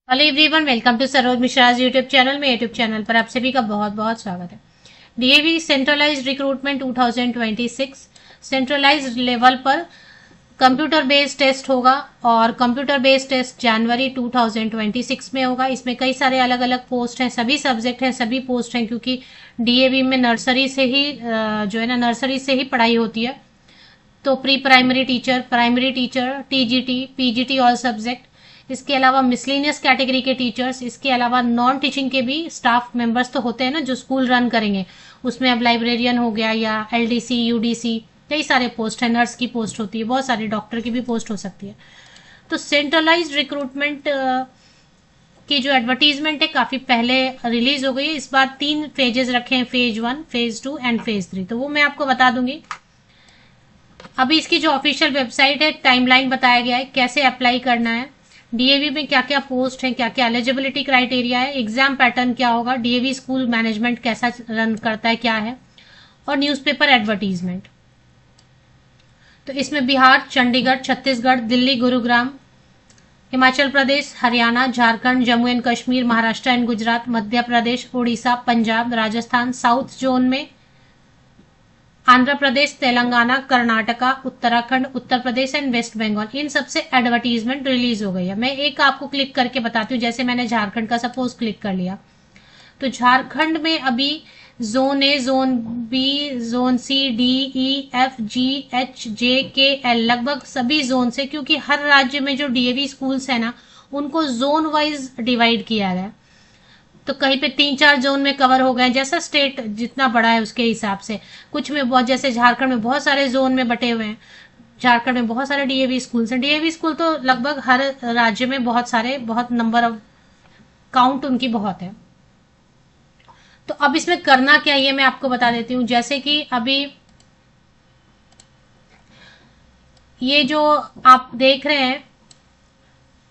Hello everyone, welcome to Saroj Mishra YouTube channel में। YouTube channel पर आप सभी का बहुत बहुत स्वागत है। DAV centralised recruitment 2026 centralised level पर कंप्यूटर बेस्ड टेस्ट होगा और कंप्यूटर बेस्ड टेस्ट जनवरी 2026 में होगा। इसमें कई सारे अलग अलग पोस्ट हैं, सभी सब्जेक्ट हैं, सभी पोस्ट हैं, क्योंकि डीएवी में नर्सरी से ही जो है ना नर्सरी से ही पढ़ाई होती है। तो pre primary teacher, primary teacher, TGT, PGT all subject, इसके अलावा मिसलिनियस कैटेगरी के टीचर्स, इसके अलावा नॉन टीचिंग के भी स्टाफ मेंबर्स तो होते हैं ना जो स्कूल रन करेंगे। उसमें अब लाइब्रेरियन हो गया या एलडीसी, यूडीसी, कई सारे पोस्ट है। नर्स की पोस्ट होती है, बहुत सारी डॉक्टर की भी पोस्ट हो सकती है। तो सेंट्रलाइज्ड रिक्रूटमेंट की जो एडवर्टीजमेंट है काफी पहले रिलीज हो गई है। इस बार 3 फेजेस रखे हैं, फेज 1, फेज 2 एंड फेज 3। तो वो मैं आपको बता दूंगी। अभी इसकी जो ऑफिशियल वेबसाइट है, टाइमलाइन बताया गया है कैसे अप्लाई करना है, डीएवी में क्या क्या पोस्ट है, क्या क्या एलिजिबिलिटी क्राइटेरिया है, एग्जाम पैटर्न क्या होगा, डीएवी स्कूल मैनेजमेंट कैसा रन करता है, क्या है, और न्यूज़पेपर एडवर्टीजमेंट। तो इसमें Bihar, Chandigarh, Chhattisgarh, Delhi, Gurugram, Himachal Pradesh, Haryana, Jharkhand, Jammu and Kashmir, Maharashtra and Gujarat, Madhya Pradesh, Odisha, Punjab, Rajasthan, south zone में आंध्र प्रदेश, तेलंगाना, कर्नाटका, उत्तराखंड, उत्तर प्रदेश एंड वेस्ट बंगाल, इन सबसे एडवर्टीजमेंट रिलीज हो गई है। मैं एक आपको क्लिक करके बताती हूँ। जैसे मैंने झारखंड का सपोज क्लिक कर लिया, तो झारखंड में अभी zone A, zone B, zone C, D, E, F, G, H, J, K, L, लगभग सभी जोन से, क्योंकि हर राज्य में जो डीएवी स्कूल्स है ना, उनको जोन वाइज डिवाइड किया गया। तो कहीं पे 3-4 जोन में कवर हो गए, जैसा स्टेट जितना बड़ा है उसके हिसाब से। कुछ में बहुत, जैसे झारखंड में बहुत सारे जोन में बटे हुए हैं। झारखंड में बहुत सारे डीएवी स्कूल्स हैं। डीएवी स्कूल तो लगभग हर राज्य में बहुत सारे, बहुत नंबर ऑफ काउंट उनकी बहुत है। तो अब इसमें करना क्या, ये मैं आपको बता देती हूँ। जैसे कि अभी ये जो आप देख रहे हैं,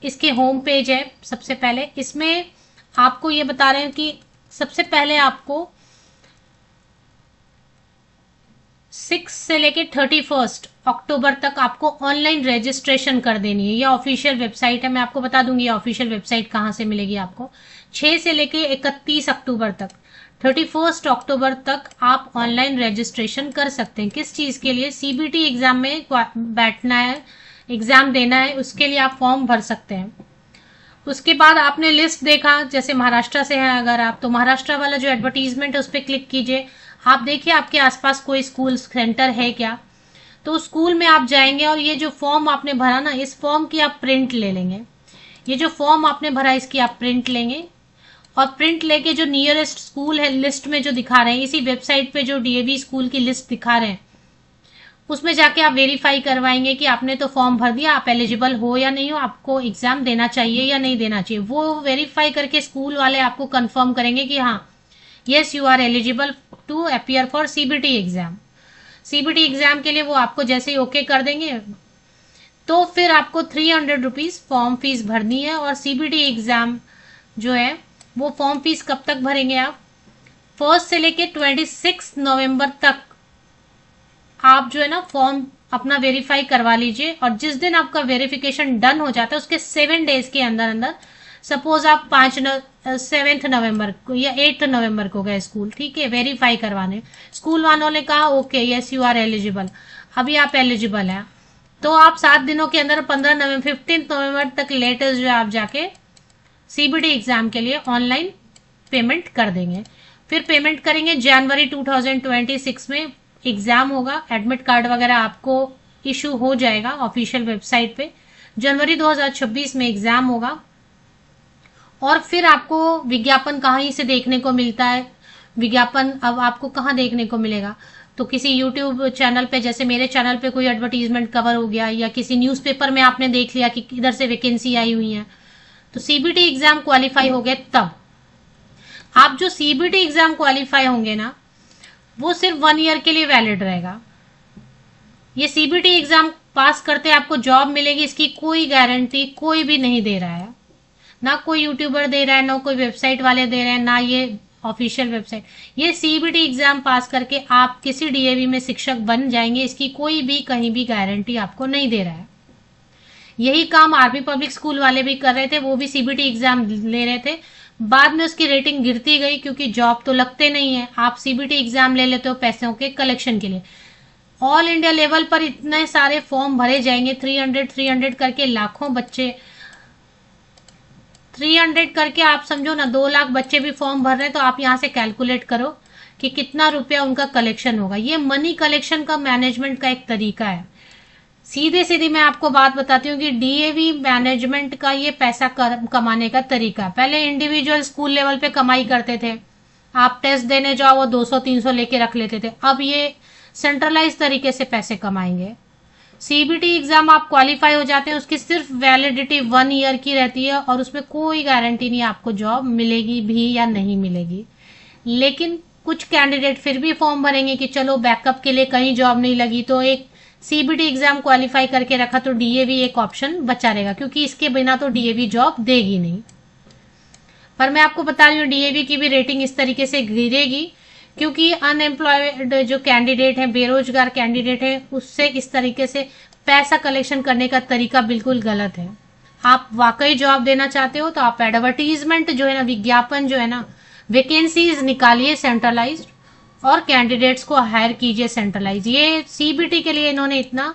इसके होम पेज है। सबसे पहले इसमें आपको ये बता रहे हैं कि सबसे पहले आपको 6 से लेके 31 अक्टूबर तक आपको ऑनलाइन रजिस्ट्रेशन कर देनी है। ये ऑफिशियल वेबसाइट है, मैं आपको बता दूंगी ऑफिशियल वेबसाइट कहां से मिलेगी आपको। 6 से लेके 31 अक्टूबर तक, 31 अक्टूबर तक आप ऑनलाइन रजिस्ट्रेशन कर सकते हैं। किस चीज के लिए? सीबीटी एग्जाम में बैठना है, एग्जाम देना है, उसके लिए आप फॉर्म भर सकते हैं। उसके बाद आपने लिस्ट देखा, जैसे महाराष्ट्र से है अगर आप, तो महाराष्ट्र वाला जो एडवर्टीजमेंट है उस पर क्लिक कीजिए। आप देखिए आपके आसपास कोई स्कूल सेंटर है क्या, तो स्कूल में आप जाएंगे और ये जो फॉर्म आपने भरा ना, इस फॉर्म की आप प्रिंट ले लेंगे। ये जो फॉर्म आपने भरा इसकी आप प्रिंट लेंगे और प्रिंट लेके जो नियरेस्ट स्कूल है लिस्ट में जो दिखा रहे हैं, इसी वेबसाइट पे जो डीएवी स्कूल की लिस्ट दिखा रहे हैं, उसमें जाके आप वेरीफाई करवाएंगे कि आपने तो फॉर्म भर दिया, आप एलिजिबल हो या नहीं हो, आपको एग्जाम देना चाहिए या नहीं देना चाहिए। वो वेरीफाई करके स्कूल वाले आपको कंफर्म करेंगे कि हाँ, yes you are eligible to appear for CBT exam. CBT exam के लिए वो आपको जैसे ही ओके कर देंगे, तो फिर आपको 300 रुपीज फॉर्म फीस भरनी है। और सीबीटी एग्जाम जो है वो फॉर्म फीस कब तक भरेंगे आप? 1 से लेके 26 नवंबर तक आप जो है ना फॉर्म अपना वेरीफाई करवा लीजिए। और जिस दिन आपका वेरिफिकेशन डन हो जाता है उसके 7 डेज के अंदर अंदर, सपोज आप 7 नवंबर को या 8 नवंबर को गए स्कूल, ठीक है, वेरीफाई करवाने, स्कूल वालों ने कहा okay yes you are eligible, अभी आप एलिजिबल हैं, तो आप 7 दिनों के अंदर 15 नवंबर तक लेटेस्ट जो आप जाके सीबीटी एग्जाम के लिए ऑनलाइन पेमेंट कर देंगे। फिर पेमेंट करेंगे, जनवरी 2026 में एग्जाम होगा, एडमिट कार्ड वगैरह आपको इशू हो जाएगा ऑफिशियल वेबसाइट पे। जनवरी 2026 में एग्जाम होगा। और फिर आपको विज्ञापन कहीं से देखने को मिलता है? विज्ञापन अब आपको कहाँ देखने को मिलेगा? तो किसी यूट्यूब चैनल पे, जैसे मेरे चैनल पे कोई एडवर्टीजमेंट कवर हो गया, या किसी न्यूज़पेपर में आपने देख लिया कि इधर से वैकेंसी आई हुई है, तो सीबीटी एग्जाम क्वालिफाई हो गए। तब आप जो सीबीटी एग्जाम क्वालिफाई होंगे ना, वो सिर्फ 1 ईयर के लिए वैलिड रहेगा। ये सीबीटी एग्जाम पास करते आपको जॉब मिलेगी, इसकी कोई गारंटी कोई भी नहीं दे रहा है। ना कोई यूट्यूबर दे रहा है, ना कोई वेबसाइट वाले दे रहे हैं, ना ये ऑफिशियल वेबसाइट। ये सीबीटी एग्जाम पास करके आप किसी डीएवी में शिक्षक बन जाएंगे, इसकी कोई भी कहीं भी गारंटी आपको नहीं दे रहा है। यही काम आरपी पब्लिक स्कूल वाले भी कर रहे थे, वो भी सीबीटी एग्जाम ले रहे थे। बाद में उसकी रेटिंग गिरती गई क्योंकि जॉब तो लगते नहीं है, आप सीबीटी एग्जाम ले लेते हो पैसों के कलेक्शन के लिए। ऑल इंडिया लेवल पर इतने सारे फॉर्म भरे जाएंगे, 300 करके लाखों बच्चे, 300 करके आप समझो ना 2 लाख बच्चे भी फॉर्म भर रहे हैं, तो आप यहाँ से कैलकुलेट करो कि कितना रुपया उनका कलेक्शन होगा। ये मनी कलेक्शन का मैनेजमेंट का एक तरीका है। सीधे सीधी मैं आपको बात बताती हूँ कि डीएवी मैनेजमेंट का ये पैसा कमाने का तरीका है। पहले इंडिविजुअल स्कूल लेवल पे कमाई करते थे, आप टेस्ट देने जाओ वो 200-300 लेके रख लेते थे। अब ये सेंट्रलाइज तरीके से पैसे कमाएंगे। सीबीटी एग्जाम आप क्वालिफाई हो जाते हैं, उसकी सिर्फ वैलिडिटी 1 ईयर की रहती है और उसमें कोई गारंटी नहीं आपको जॉब मिलेगी भी या नहीं मिलेगी। लेकिन कुछ कैंडिडेट फिर भी फॉर्म भरेंगे कि चलो बैकअप के लिए कहीं जॉब नहीं लगी तो एक सीबीटी एग्जाम क्वालिफाई करके रखा तो डीएवी एक ऑप्शन बचा रहेगा, क्योंकि इसके बिना तो डीएवी जॉब देगी नहीं। पर मैं आपको बता रही हूँ डीएवी की भी रेटिंग इस तरीके से गिरेगी क्योंकि अनएम्प्लॉयड जो कैंडिडेट है, बेरोजगार कैंडिडेट है, उससे इस तरीके से पैसा कलेक्शन करने का तरीका बिल्कुल गलत है। आप वाकई जॉब देना चाहते हो तो आप एडवर्टीजमेंट जो है ना, विज्ञापन जो है ना, वैकेंसीज निकालिए सेंट्रलाइज्ड और कैंडिडेट्स को हायर कीजिए सेंट्रलाइज। ये सीबीटी के लिए इन्होंने इतना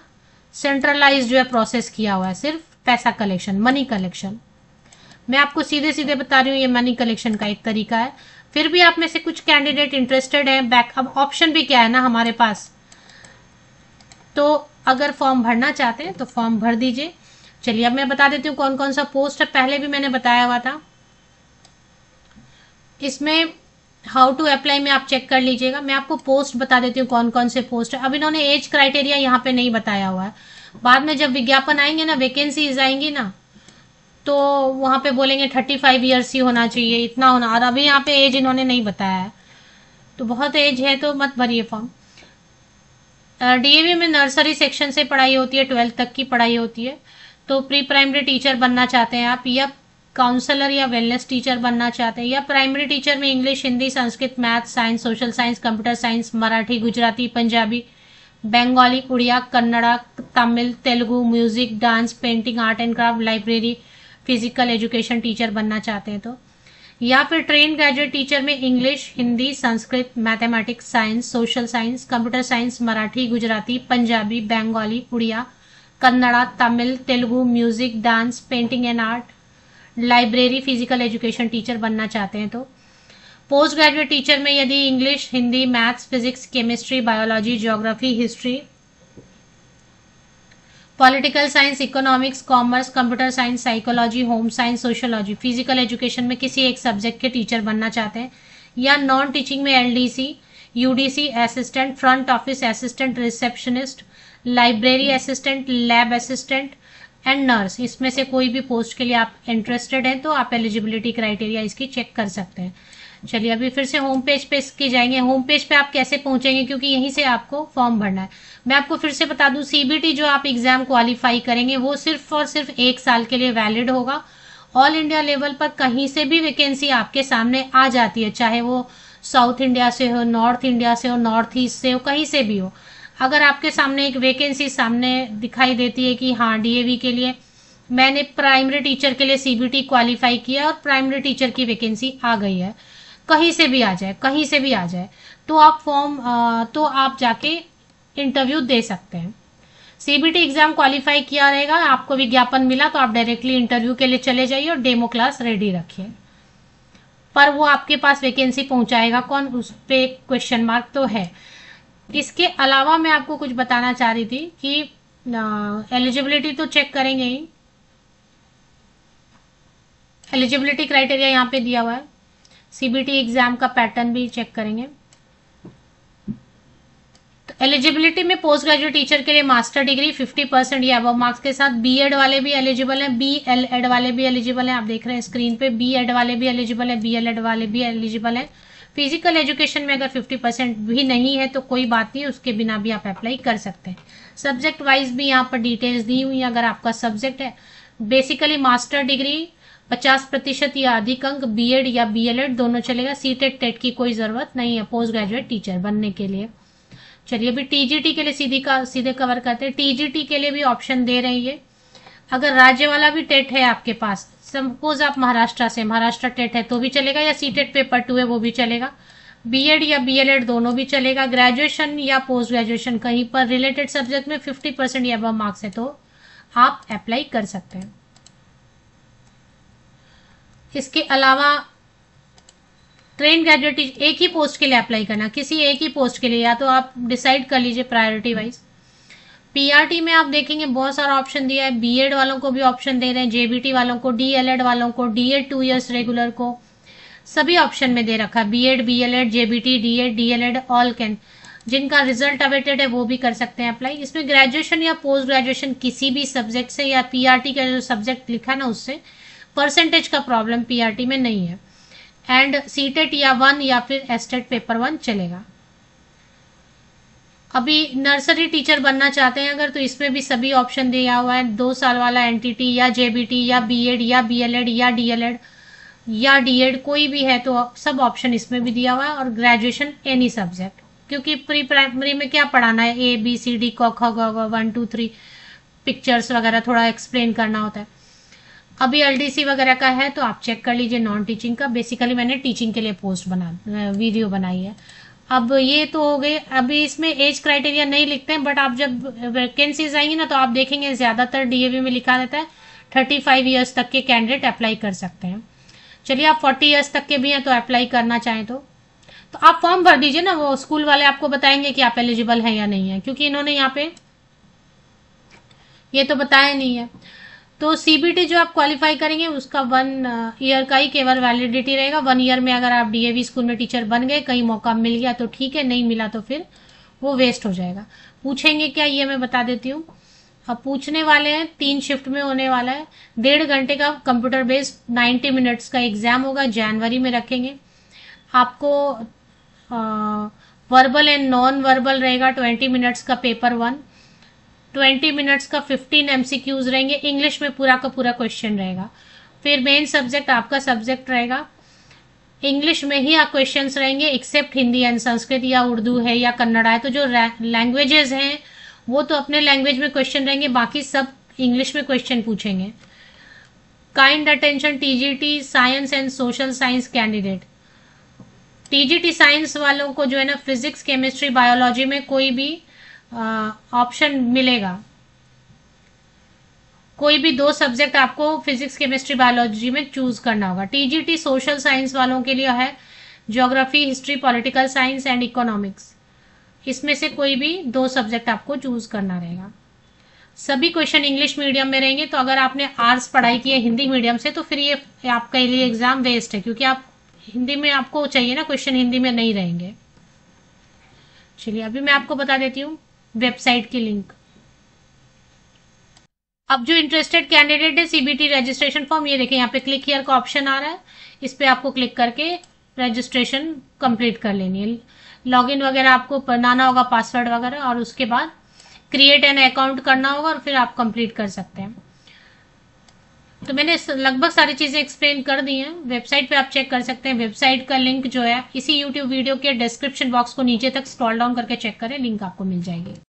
सेंट्रलाइज जो है प्रोसेस किया हुआ है, सिर्फ पैसा कलेक्शन, मनी कलेक्शन। मैं आपको सीधे सीधे बता रही हूँ ये मनी कलेक्शन का एक तरीका है। फिर भी आप में से कुछ कैंडिडेट इंटरेस्टेड है, बैकअप ऑप्शन भी क्या है ना हमारे पास, तो अगर फॉर्म भरना चाहते हैं तो फॉर्म भर दीजिए। चलिए अब मैं बता देती हूँ कौन कौन सा पोस्ट है, पहले भी मैंने बताया हुआ था। इसमें हाउ टू अप्लाई में आप चेक कर लीजिएगा। मैं आपको पोस्ट बता देती हूँ कौन कौन से पोस्ट है। अब इन्होंने एज क्राइटेरिया यहाँ पे नहीं बताया हुआ है, बाद में जब विज्ञापन आएंगे ना, वैकेंसीज आएंगी ना, तो वहां पे बोलेंगे 35 ईयर्स ही होना चाहिए, इतना होना, और अभी यहाँ पे एज इन्होंने नहीं बताया है, तो बहुत एज है तो मत भरिए फॉर्म। डीएवी में नर्सरी सेक्शन से पढ़ाई होती है, 12th तक की पढ़ाई होती है। तो प्री प्राइमरी टीचर बनना चाहते हैं आप, या काउंसलर या वेलनेस टीचर बनना चाहते हैं, या प्राइमरी टीचर में English, Hindi, Sanskrit, math, science, social science, computer science, Marathi, Gujarati, Punjabi, Bengali, Oriya, Kannada, Tamil, Telugu, music, dance, painting, art and craft, library, physical education teacher बनना चाहते हैं तो, या फिर ट्रेन ग्रेजुएट टीचर में English, Hindi, Sanskrit, mathematics, science, social science, computer science, Marathi, Gujarati, Punjabi, Bengali, Oriya, Kannada, Tamil, Telugu, music, dance, painting and art, library, physical education teacher बनना चाहते हैं तो, पोस्ट ग्रेजुएट टीचर में यदि English, Hindi, maths, physics, chemistry, biology, geography, history, political science, economics, commerce, computer science, psychology, home science, sociology, physical education में किसी एक subject के टीचर बनना चाहते हैं, या नॉन टीचिंग में LDC, UDC assistant, front office assistant, receptionist, library assistant, lab assistant and nurse, इसमें से कोई भी पोस्ट के लिए आप इंटरेस्टेड हैं तो आप एलिजिबिलिटी क्राइटेरिया इसकी चेक कर सकते हैं। चलिए अभी फिर से होम पेज पे इसकी जाएंगे। होम पेज पे आप कैसे पहुंचेंगे, क्योंकि यहीं से आपको फॉर्म भरना है। मैं आपको फिर से बता दूं, सीबीटी जो आप एग्जाम क्वालिफाई करेंगे वो सिर्फ और सिर्फ 1 साल के लिए वैलिड होगा। ऑल इंडिया लेवल पर कहीं से भी वैकेंसी आपके सामने आ जाती है, चाहे वो साउथ इंडिया से हो, नॉर्थ इंडिया से हो, नॉर्थ ईस्ट से हो, कहीं से भी हो। अगर आपके सामने एक वैकेंसी सामने दिखाई देती है कि हाँ डीएवी के लिए मैंने प्राइमरी टीचर के लिए सीबीटी क्वालिफाई किया और प्राइमरी टीचर की वैकेंसी आ गई है, कहीं से भी आ जाए, कहीं से भी आ जाए, तो आप जाके इंटरव्यू दे सकते हैं। सीबीटी एग्जाम क्वालिफाई किया रहेगा, आपको विज्ञापन मिला तो आप डायरेक्टली इंटरव्यू के लिए चले जाइए और डेमो क्लास रेडी रखिए। पर वो आपके पास वैकेंसी पहुंचाएगा कौन, उस पे क्वेश्चन मार्क तो है। इसके अलावा मैं आपको कुछ बताना चाह रही थी कि एलिजिबिलिटी तो चेक करेंगे ही, एलिजिबिलिटी क्राइटेरिया यहाँ पे दिया हुआ है, सीबीटी एग्जाम का पैटर्न भी चेक करेंगे। तो एलिजिबिलिटी में पोस्ट ग्रेजुएट टीचर के लिए मास्टर डिग्री 50% या अबव मार्क्स के साथ, बीएड वाले भी एलिजिबल हैं, बीएलएड वाले भी एलिजिबल हैं, आप देख रहे हैं स्क्रीन पे, बीएड वाले भी एलिजिबल है, बीएलएड वाले भी एलिजिबल है। फिजिकल एजुकेशन में अगर 50% भी नहीं है तो कोई बात नहीं, उसके बिना भी आप अप्लाई कर सकते हैं। सब्जेक्ट वाइज भी यहाँ पर डिटेल्स दी हुई है। अगर आपका सब्जेक्ट है बेसिकली मास्टर डिग्री 50% या अधिक अंक, बीएड या बीएलएड दोनों चलेगा, सीटेट टेट की कोई जरूरत नहीं है पोस्ट ग्रेजुएट टीचर बनने के लिए। चलिए अभी टीजीटी के लिए सीधे कवर करते हैं। टीजीटी के लिए भी ऑप्शन दे रही है, अगर राज्य वाला भी टेट है आपके पास, सपोज आप महाराष्ट्र से, महाराष्ट्र टेट है तो भी चलेगा, या सीटेट पेपर 2 है वो भी चलेगा। बीएड या बीएलएड दोनों भी चलेगा। ग्रेजुएशन या पोस्ट ग्रेजुएशन कहीं पर रिलेटेड सब्जेक्ट में 50% या अबव मार्क्स है तो आप अप्लाई कर सकते हैं। इसके अलावा ट्रेन ग्रेजुएट एक ही पोस्ट के लिए अप्लाई करना, किसी एक ही पोस्ट के लिए, या तो आप डिसाइड कर लीजिए प्रायोरिटी वाइज। पीआरटी में आप देखेंगे बहुत सारा ऑप्शन दिया है, बीएड वालों को भी ऑप्शन दे रहे हैं, जेबीटी वालों को, डीएलएड वालों को, डीएड 2 इयर्स रेगुलर को, सभी ऑप्शन में दे रखा है। BEd, BElEd, JBT, DEd, DElEd all can, जिनका रिजल्ट अवेटेड है वो भी कर सकते हैं अप्लाई। इसमें ग्रेजुएशन या पोस्ट ग्रेजुएशन किसी भी सब्जेक्ट से, या पीआरटी का जो सब्जेक्ट लिखा है ना उससे, परसेंटेज का प्रॉब्लम पीआरटी में नहीं है। एंड सीटेट या 1 या फिर एस्टेट पेपर 1 चलेगा। अभी नर्सरी टीचर बनना चाहते हैं अगर, तो इसमें भी सभी ऑप्शन दिया हुआ है। 2 साल वाला एनटीटी या जेबीटी या बीएड या बीएलएड या डीएलएड या डीएड कोई भी है तो सब ऑप्शन इसमें भी दिया हुआ है। और ग्रेजुएशन एनी सब्जेक्ट, क्योंकि प्री प्राइमरी में क्या पढ़ाना है, ए बी सी डी क ख ग 1 2 3 पिक्चर्स वगैरह थोड़ा एक्सप्लेन करना होता है। अभी एलडीसी वगैरह का है तो आप चेक कर लीजिए नॉन टीचिंग का। बेसिकली मैंने टीचिंग के लिए वीडियो बनाई है। अब ये तो हो गए। अभी इसमें एज क्राइटेरिया नहीं लिखते हैं, बट आप जब वैकेंसीज आएंगी ना तो आप देखेंगे ज्यादातर डीएवी में लिखा रहता है 35 ईयर्स तक के कैंडिडेट अप्लाई कर सकते हैं। चलिए आप 40 ईयर्स तक के भी हैं तो अप्लाई करना चाहें तो आप फॉर्म भर दीजिए ना, वो स्कूल वाले आपको बताएंगे कि आप एलिजिबल हैं या नहीं है, क्योंकि इन्होंने यहाँ पे ये तो बताया नहीं है। तो सीबीटी जो आप क्वालिफाई करेंगे उसका 1 ईयर का ही केवल वैलिडिटी रहेगा। 1 ईयर में अगर आप डीएवी स्कूल में टीचर बन गए, कहीं मौका मिल गया तो ठीक है, नहीं मिला तो फिर वो वेस्ट हो जाएगा। पूछेंगे क्या ये मैं बता देती हूँ। अब पूछने वाले हैं 3 शिफ्ट में होने वाला है। 1.5 घंटे का कंप्यूटर बेस्ड 90 मिनट्स का एग्जाम होगा, जनवरी में रखेंगे। आपको वर्बल एंड नॉन वर्बल रहेगा 20 मिनट्स का पेपर 1, 20 मिनट्स का 15 एमसीक्यूज रहेंगे। इंग्लिश में पूरा का पूरा क्वेश्चन रहेगा। फिर मेन सब्जेक्ट आपका सब्जेक्ट रहेगा, इंग्लिश में ही क्वेश्चंस रहेंगे एक्सेप्ट हिंदी एंड संस्कृत या उर्दू है या कन्नड़ है। तो जो लैंग्वेजेस हैं वो तो अपने लैंग्वेज में क्वेश्चन रहेंगे, बाकी सब इंग्लिश में क्वेश्चन पूछेंगे। Kind attention TGT science and social science candidate. TGT science वालों को जो है ना फिजिक्स, केमिस्ट्री, बायोलॉजी में कोई भी ऑप्शन मिलेगा। कोई भी 2 सब्जेक्ट आपको फिजिक्स, केमिस्ट्री, बायोलॉजी में चूज करना होगा। टीजीटी सोशल साइंस वालों के लिए है geography, history, political science and economics. इसमें से कोई भी 2 सब्जेक्ट आपको चूज करना रहेगा। सभी क्वेश्चन इंग्लिश मीडियम में रहेंगे। तो अगर आपने आर्ट्स पढ़ाई की है हिंदी मीडियम से तो फिर ये आपके लिए एग्जाम वेस्ट है, क्योंकि आप हिंदी में आपको चाहिए ना क्वेश्चन, हिंदी में नहीं रहेंगे। चलिए अभी मैं आपको बता देती हूँ वेबसाइट की लिंक। अब जो इंटरेस्टेड कैंडिडेट है सीबीटी रजिस्ट्रेशन फॉर्म, ये देखिए यहाँ पे क्लिक हियर का ऑप्शन आ रहा है, इस पे आपको क्लिक करके रजिस्ट्रेशन कंप्लीट कर लेनी है। लॉगिन वगैरह आपको बनाना होगा, पासवर्ड वगैरह, और उसके बाद क्रिएट एन अकाउंट करना होगा और फिर आप कंप्लीट कर सकते हैं। तो मैंने लगभग सारी चीजें एक्सप्लेन कर दी हैं। वेबसाइट पे आप चेक कर सकते हैं। वेबसाइट का लिंक जो है इसी यूट्यूब वीडियो के डिस्क्रिप्शन बॉक्स को नीचे तक स्क्रॉल डाउन करके चेक करें, लिंक आपको मिल जाएगी।